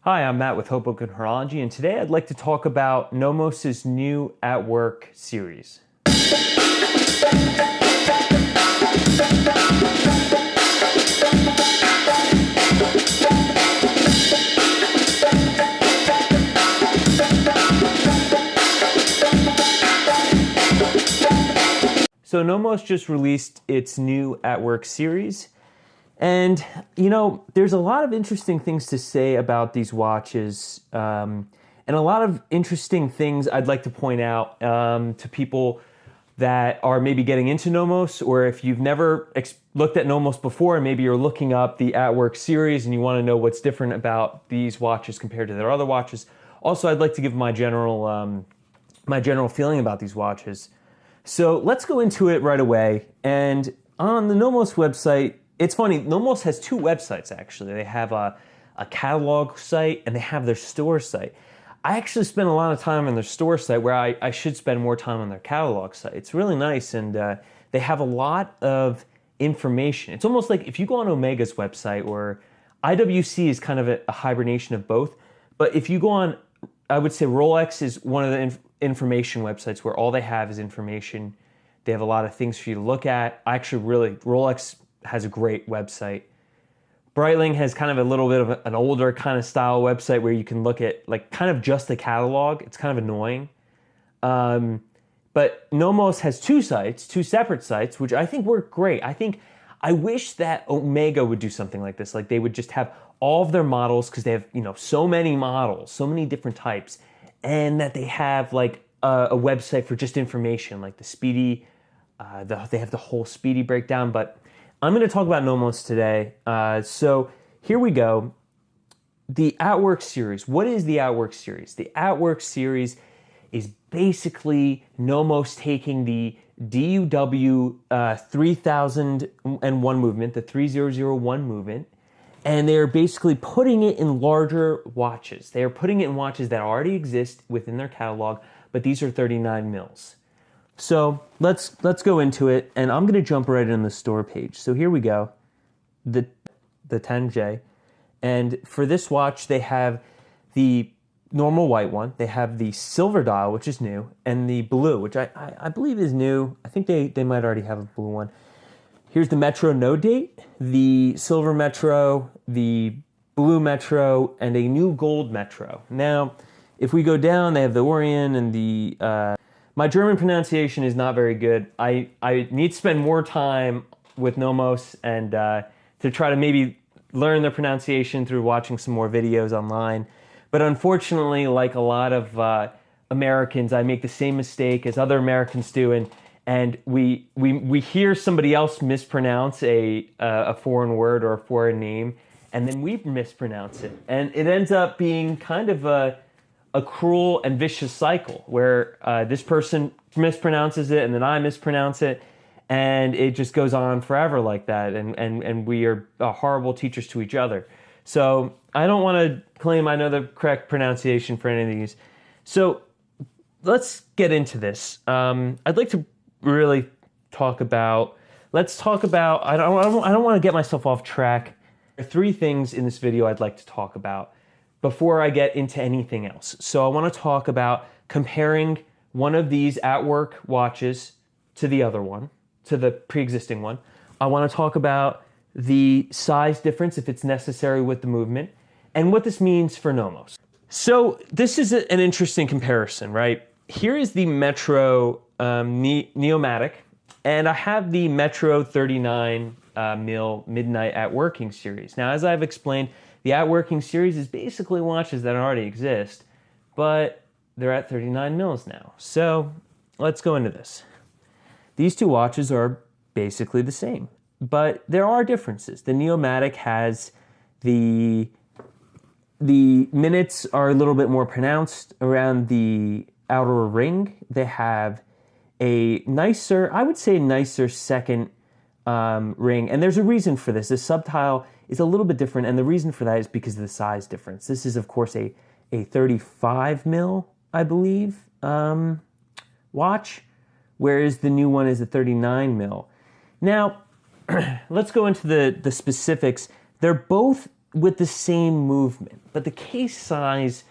Hi, I'm Matt with Hoboken Horology, and today I'd like to talk about NOMOS' new At Work series. So NOMOS just released its new At Work series. And, you know, there's a lot of interesting things to say about these watches, and a lot of interesting things I'd like to point out to people that are maybe getting into NOMOS, or if you've never looked at NOMOS before and maybe you're looking up the At Work series and you want to know what's different about these watches compared to their other watches. Also, I'd like to give my general feeling about these watches. So let's go into it right away. And on the NOMOS website, it's funny, NOMOS has two websites actually. They have a catalog site and they have their store site. I actually spend a lot of time on their store site where I should spend more time on their catalog site. It's really nice, and they have a lot of information. It's almost like if you go on Omega's website, or IWC is kind of a hibernation of both, but if you go on, I would say Rolex is one of the information websites where all they have is information. They have a lot of things for you to look at. Rolex has a great website. Breitling has kind of a little bit of an older kind of style website where you can look at like kind of just the catalog. It's kind of annoying. But NOMOS has two separate sites, which I think work great. I wish that Omega would do something like this. Like they would just have all of their models, because they have, you know, so many models, so many different types, and that they have like a website for just information, like the Speedy, they have the whole Speedy breakdown. But I'm going to talk about NOMOS today. So here we go. The At Work series. What is the At Work series? The At Work series is basically NOMOS taking the DUW 3001 movement, the 3001 movement, and they're basically putting it in larger watches. They are putting it in watches that already exist within their catalog, but these are 39 mils. So let's go into it, and I'm going to jump right in the store page. So here we go, the 10J, and for this watch they have the normal white one, they have the silver dial, which is new, and the blue, which I believe is new. I think they might already have a blue one. Here's the Metro no date, the silver Metro, the blue Metro, and a new gold Metro. Now, if we go down, they have the Orient and the... My German pronunciation is not very good. I need to spend more time with NOMOS and to try to maybe learn their pronunciation through watching some more videos online. But unfortunately, like a lot of Americans, I make the same mistake as other Americans do, and we hear somebody else mispronounce a foreign word or a foreign name, and then we mispronounce it. And it ends up being kind of a cruel and vicious cycle where this person mispronounces it and then I mispronounce it, and it just goes on forever like that, and we are horrible teachers to each other. So I don't want to claim I know the correct pronunciation for any of these. So let's get into this. I'd like to really talk about, I don't want to get myself off track. There are three things in this video I'd like to talk about before I get into anything else. So I want to talk about comparing one of these At Work watches to the other one, to the pre-existing one. I want to talk about the size difference, if it's necessary with the movement, and what this means for NOMOS. So this is an interesting comparison, right? Here is the Metro Neomatic, and I have the Metro 39 mil Midnight At Working series. Now, as I've explained, the At Working series is basically watches that already exist, but they're at 39 mils now. So let's go into this. These two watches are basically the same, but there are differences. The Neomatic has the minutes are a little bit more pronounced around the outer ring. They have a nicer, I would say nicer second ring, and there's a reason for this. The subtile is a little bit different, and the reason for that is because of the size difference. This is, of course, a 35 mil, I believe, watch, whereas the new one is a 39 mil. Now, let's go into the specifics. They're both with the same movement, but the case size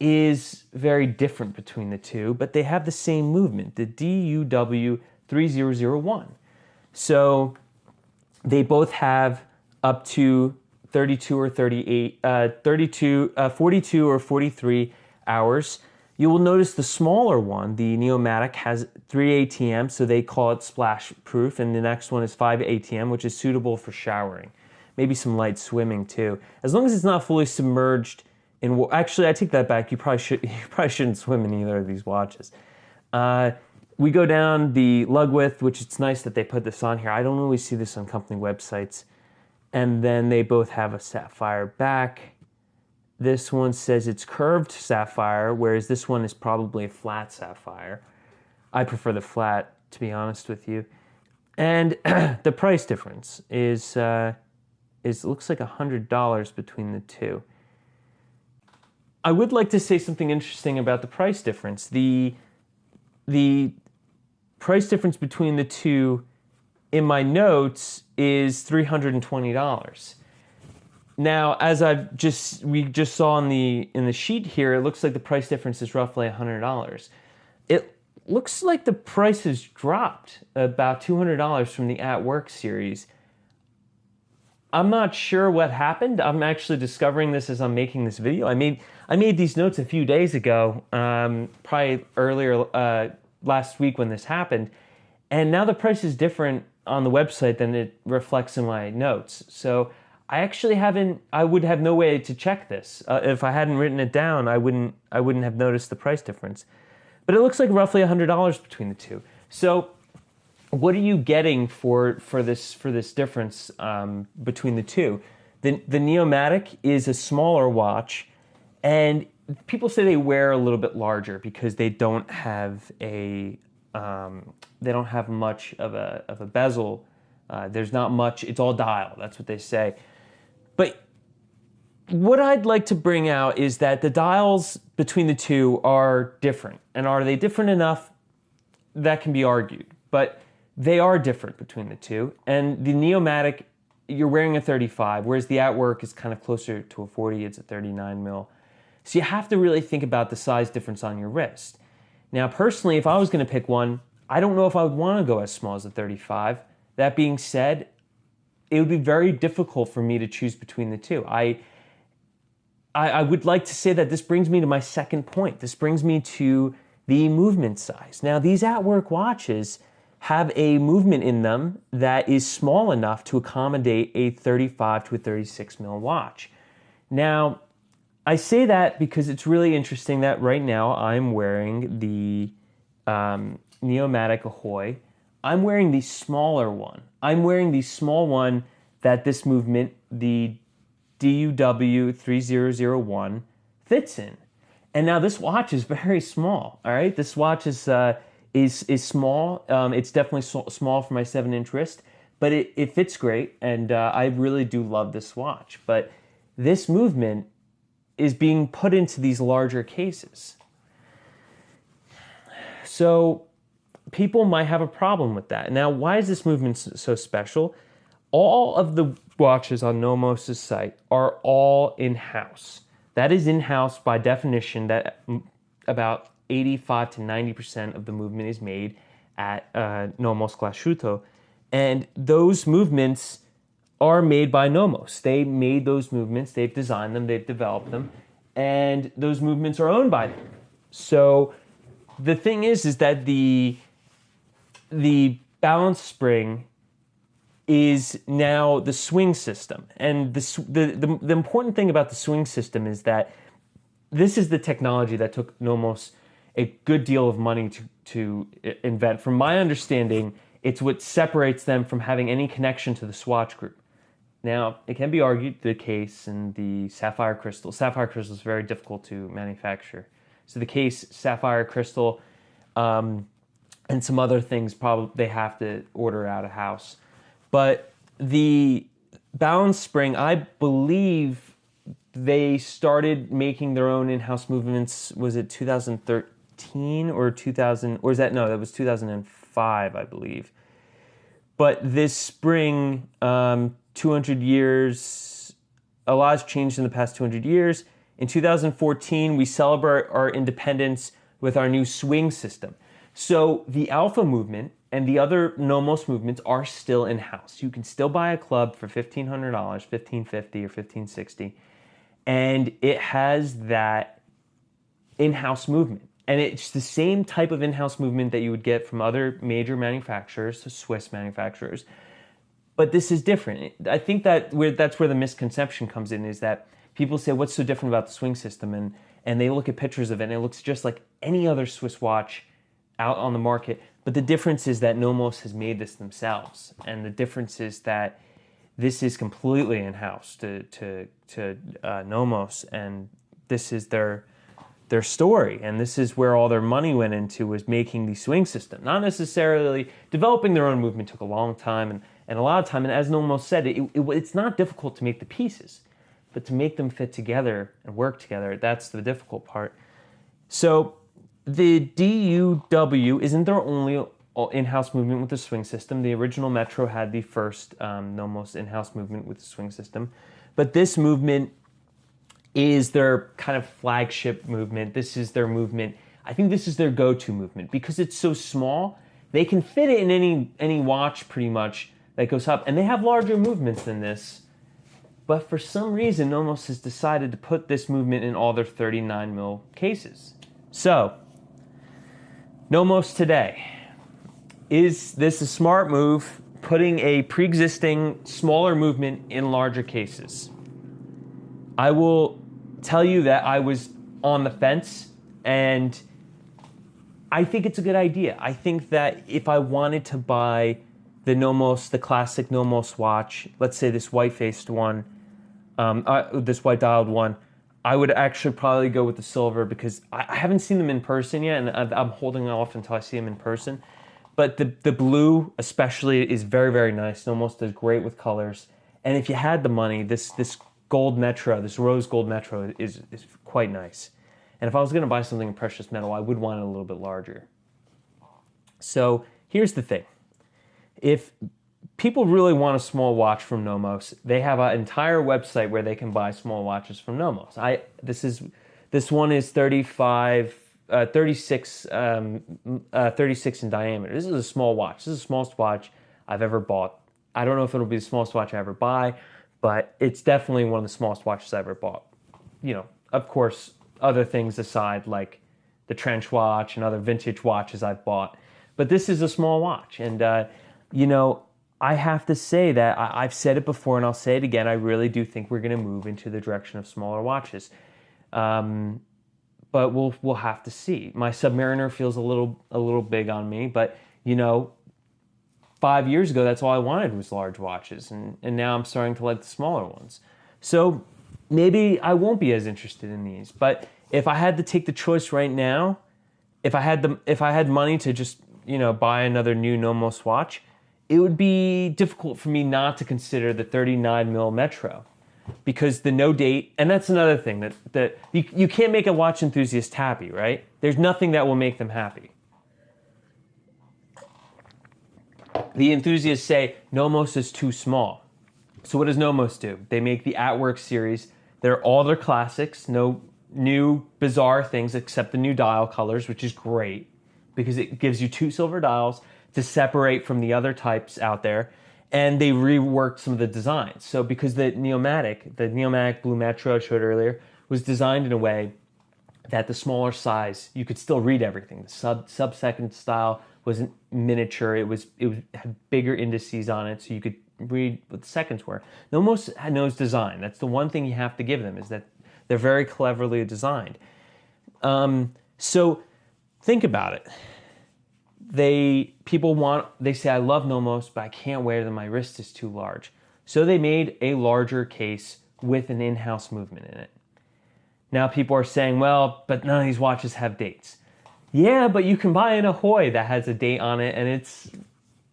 is very different between the two, but they have the same movement, the DUW 3001. So they both have up to 32 or 42 or 43 hours. You will notice the smaller one, the NOMOS, has 3 ATM, so they call it splash proof, and the next one is 5 ATM, which is suitable for showering. Maybe some light swimming too. As long as it's not fully submerged in, actually I take that back, you probably shouldn't swim in either of these watches. We go down the lug width, which it's nice that they put this on here. I don't always see this on company websites. And then they both have a sapphire back. This one says it's curved sapphire, whereas this one is probably a flat sapphire. I prefer the flat, to be honest with you. And the price difference is looks like $100 between the two. I would like to say something interesting about the price difference. The price difference between the two in my notes is $320. Now, as we just saw in the sheet here, it looks like the price difference is roughly $100. It looks like the price has dropped about $200 from the At Work series. I'm not sure what happened. I'm actually discovering this as I'm making this video. I made these notes a few days ago, probably earlier last week when this happened, and now the price is different on the website than it reflects in my notes. So I actually I would have no way to check this. If I hadn't written it down, I wouldn't have noticed the price difference. But it looks like roughly $100 between the two. So what are you getting for this difference between the two? The NOMOS is a smaller watch, and people say they wear a little bit larger because they don't have much of a bezel. There's not much. It's all dial. That's what they say. But what I'd like to bring out is that the dials between the two are different. And are they different enough? That can be argued. But they are different between the two. And the NOMOS, you're wearing a 35, whereas the At Work is kind of closer to a 40. It's a 39 mil. So you have to really think about the size difference on your wrist. Now, personally, if I was going to pick one, I don't know if I would want to go as small as a 35. That being said, it would be very difficult for me to choose between the two. I would like to say that this brings me to my second point. This brings me to the movement size. Now, these At Work watches have a movement in them that is small enough to accommodate a 35 to a 36 mil watch. Now, I say that because it's really interesting that right now I'm wearing the NOMOS Ahoy. I'm wearing the smaller one. I'm wearing the small one that this movement, the DUW 3001, fits in. And now this watch is very small, all right? This watch is small. It's definitely small for my 7-inch wrist, but it fits great, and I really do love this watch. But this movement is being put into these larger cases. So people might have a problem with that. Now, why is this movement so special? All of the watches on NOMOS' site are all in-house. That is in-house by definition. That about 85 to 90% of the movement is made at NOMOS Glashütte. And those movements are made by NOMOS. They made those movements, they've designed them, they've developed them, and those movements are owned by them. So the thing is that the balance spring is now the swing system. And the important thing about the swing system is that this is the technology that took NOMOS a good deal of money to invent. From my understanding, it's what separates them from having any connection to the Swatch Group. Now, it can be argued the case and the sapphire crystal. Sapphire crystal is very difficult to manufacture. So the case, sapphire crystal, and some other things, probably they have to order out of house. But the balance spring, I believe they started making their own in-house movements, was it 2013 or 2000, or is that, no, that was 2005, I believe. But this spring, 200 years a lot has changed in the past 200 years. In 2014, we celebrate our independence with our new swing system. So the Alpha movement and the other NOMOS movements are still in-house. You can still buy a club for $1,500, $1,550 or $1,560, and it has that in-house movement. And it's the same type of in-house movement that you would get from other major manufacturers, Swiss manufacturers. But this is different. I think that's where the misconception comes in, is that people say, what's so different about the swing system? And they look at pictures of it, and it looks just like any other Swiss watch out on the market. But the difference is that NOMOS has made this themselves. And the difference is that this is completely in-house to NOMOS, and this is their story, and this is where all their money went into, was making the swing system. Not necessarily developing their own movement took a long time and a lot of time, and as NOMOS said, it's not difficult to make the pieces, but to make them fit together and work together, that's the difficult part. So the DUW isn't their only in-house movement with the swing system. The original Metro had the first NOMOS in-house movement with the swing system, but this movement is their kind of flagship movement. This is their movement. I think this is their go-to movement because it's so small. They can fit it in any watch pretty much that goes up, and they have larger movements than this. But for some reason, NOMOS has decided to put this movement in all their 39 mil cases. So, NOMOS today, is this a smart move, putting a pre-existing smaller movement in larger cases? I will tell you that I was on the fence, and I think it's a good idea. I think that if I wanted to buy the NOMOS, the classic NOMOS watch, let's say this white-faced one, this white-dialed one, I would actually probably go with the silver because I haven't seen them in person yet, and I'm holding off until I see them in person. But the blue especially is very, very nice. NOMOS does great with colors. And if you had the money, this gold Metro, this rose gold Metro is quite nice. And if I was going to buy something in precious metal, I would want it a little bit larger. So here's the thing. If people really want a small watch from NOMOS, they have an entire website where they can buy small watches from NOMOS. This one is 36 in diameter. This is a small watch. This is the smallest watch I've ever bought. I don't know if it'll be the smallest watch I ever buy, but it's definitely one of the smallest watches I ever bought. You know, of course, other things aside, like the trench watch and other vintage watches I've bought. But this is a small watch. And, you know, I have to say that I've said it before and I'll say it again. I really do think we're going to move into the direction of smaller watches. But we'll have to see. My Submariner feels a little big on me, but, you know, 5 years ago, that's all I wanted was large watches, and now I'm starting to like the smaller ones. So maybe I won't be as interested in these. But if I had to take the choice right now, if I had money to just, you know, buy another new NOMOS watch, it would be difficult for me not to consider the 39 mil Metro, because the no date, and that's another thing that you can't make a watch enthusiast happy, right? There's nothing that will make them happy. The enthusiasts say NOMOS is too small. So what does NOMOS do? They make the At Work series. They're all their classics, no new bizarre things except the new dial colors, which is great because it gives you two silver dials to separate from the other types out there. And they reworked some of the designs. So because the Neomatic Blue Metro I showed earlier, was designed in a way that the smaller size, you could still read everything. The sub-second style was miniature. It had bigger indices on it, so you could read what the seconds were. NOMOS knows design. That's the one thing you have to give them, is that they're very cleverly designed. So think about it. They say, I love NOMOS, but I can't wear them. My wrist is too large. So they made a larger case with an in-house movement in it. Now people are saying, well, but none of these watches have dates. Yeah, but you can buy an Ahoy that has a date on it, and it's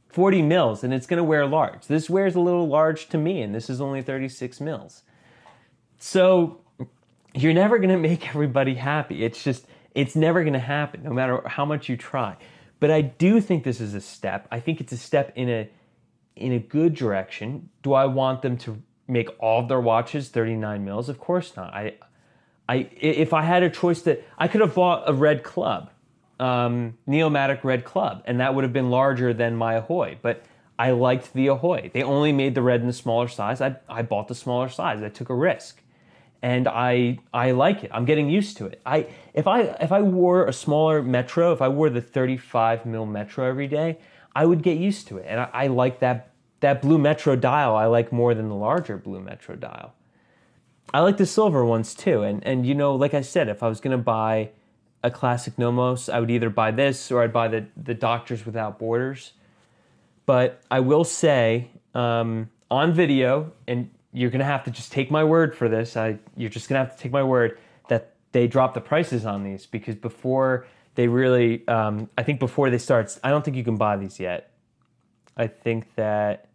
40 mils, and it's going to wear large. This wears a little large to me, and this is only 36 mils. So you're never going to make everybody happy. It's never going to happen, no matter how much you try. But I do think this is a step. I think it's a step in a good direction. Do I want them to make all of their watches 39 mils? Of course not. If I had a choice, that I could have bought a red club, Neomatic red club, and that would have been larger than my Ahoy. But I liked the Ahoy. They only made the red in the smaller size. I bought the smaller size. I took a risk, and I like it. I'm getting used to it. If I wore a smaller Metro, if I wore the 35 mil Metro every day, I would get used to it. And I like that blue Metro dial. I like more than the larger blue Metro dial. I like the silver ones too. And you know, like I said, if I was gonna buy a classic Nomos, I would either buy this or I'd buy the Doctors Without Borders. But I will say, on video, and you're gonna have to just take my word for this, you're just gonna have to take my word that they dropped the prices on these, because before they really, I think before they start, I don't think you can buy these yet. I think that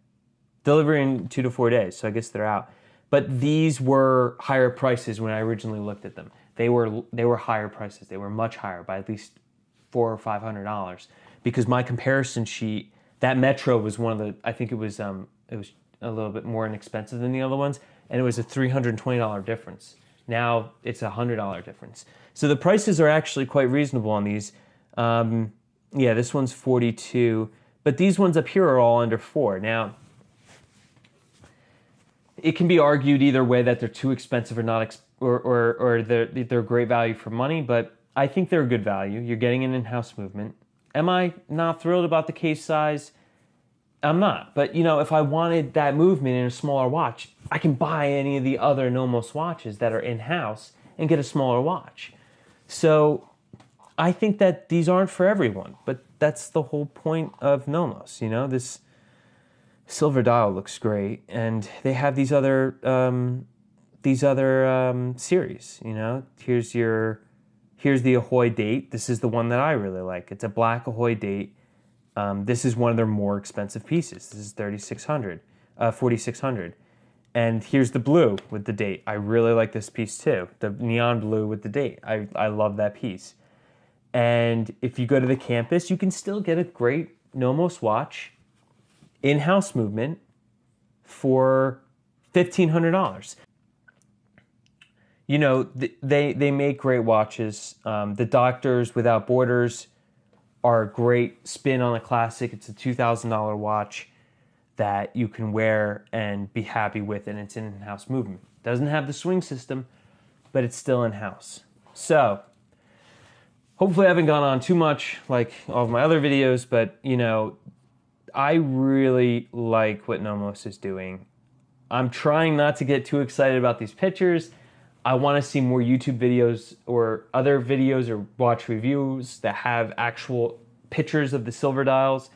delivery in 2 to 4 days, so I guess they're out. But these were higher prices when I originally looked at them. They were higher prices. They were much higher by at least $400 or $500, because my comparison sheet, that Metro was one of the, I think it was a little bit more inexpensive than the other ones, and it was a $320 difference. Now it's a $100 difference. So the prices are actually quite reasonable on these. Yeah, this one's 42, but these ones up here are all under 4. Now, it can be argued either way that they're too expensive or not, or they're great value for money, but I think they're a good value. You're getting an in-house movement. Am I not thrilled about the case size? I'm not. But, you know, if I wanted that movement in a smaller watch, I can buy any of the other Nomos watches that are in-house and get a smaller watch. So I think that these aren't for everyone, but that's the whole point of Nomos, you know? This silver dial looks great, and they have these other series, you know? Here's the Ahoy date. This is the one that I really like. It's a black Ahoy date. This is one of their more expensive pieces. This is 4600. And here's the blue with the date. I really like this piece too. The neon blue with the date. I love that piece. And if you go to the campus, you can still get a great Nomos watch, in-house movement, for $1,500. You know, they make great watches. The Doctors Without Borders are a great spin on a classic. It's a $2,000 watch that you can wear and be happy with, and it's an in-house movement. Doesn't have the swing system, but it's still in-house. So, hopefully I haven't gone on too much like all of my other videos, but, you know, I really like what Nomos is doing. I'm trying not to get too excited about these pictures. I want to see more YouTube videos or other videos or watch reviews that have actual pictures of the silver dials.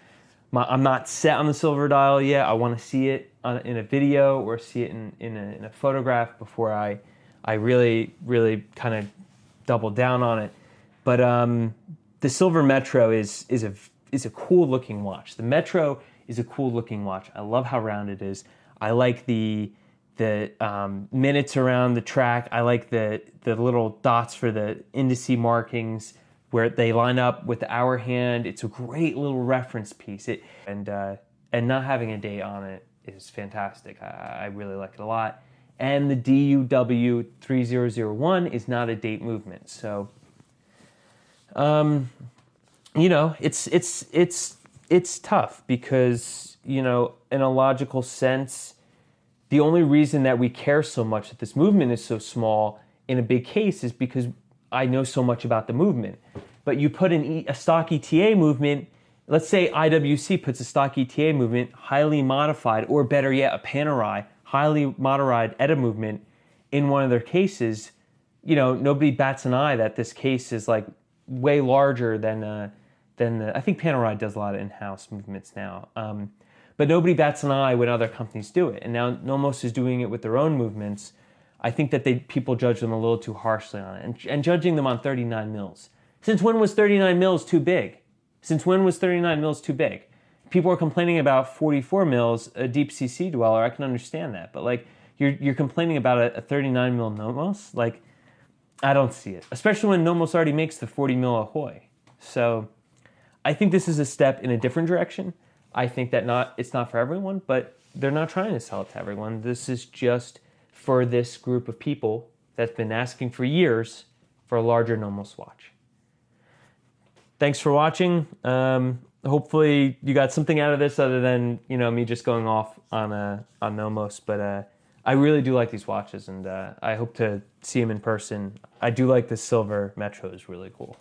I'm not set on the silver dial yet. I want to see it in a video or see it in a photograph before I really kind of double down on it. But the silver Metro is a cool looking watch. The Metro is a cool looking watch. I love how round it is. I like the minutes around the track. I like the little dots for the indice markings where they line up with the hour hand. It's a great little reference piece. And not having a date on it is fantastic. I really like it a lot. And the DUW 3001 is not a date movement. So, you know, it's tough because, you know, in a logical sense, the only reason that we care so much that this movement is so small in a big case is because I know so much about the movement. But you put a stock ETA movement, let's say IWC puts a stock ETA movement, highly modified, or better yet, a Panerai, highly modified ETA movement in one of their cases, you know, nobody bats an eye that this case is like way larger than I think Panerai does a lot of in-house movements now. But nobody bats an eye when other companies do it. And now Nomos is doing it with their own movements. I think that people judge them a little too harshly on it. And judging them on 39 mils. Since when was 39 mils too big? Since when was 39 mils too big? People are complaining about 44 mils, a deep CC dweller. I can understand that. But like, you're complaining about a 39 mil Nomos? Like, I don't see it. Especially when Nomos already makes the 40 mil Ahoy. So I think this is a step in a different direction. I think that it's not for everyone, but they're not trying to sell it to everyone. This is just for this group of people that's been asking for years for a larger NOMOS watch. Thanks for watching. Hopefully you got something out of this other than, me just going off on NOMOS. But I really do like these watches, and I hope to see them in person. I do like the silver Metro, is really cool.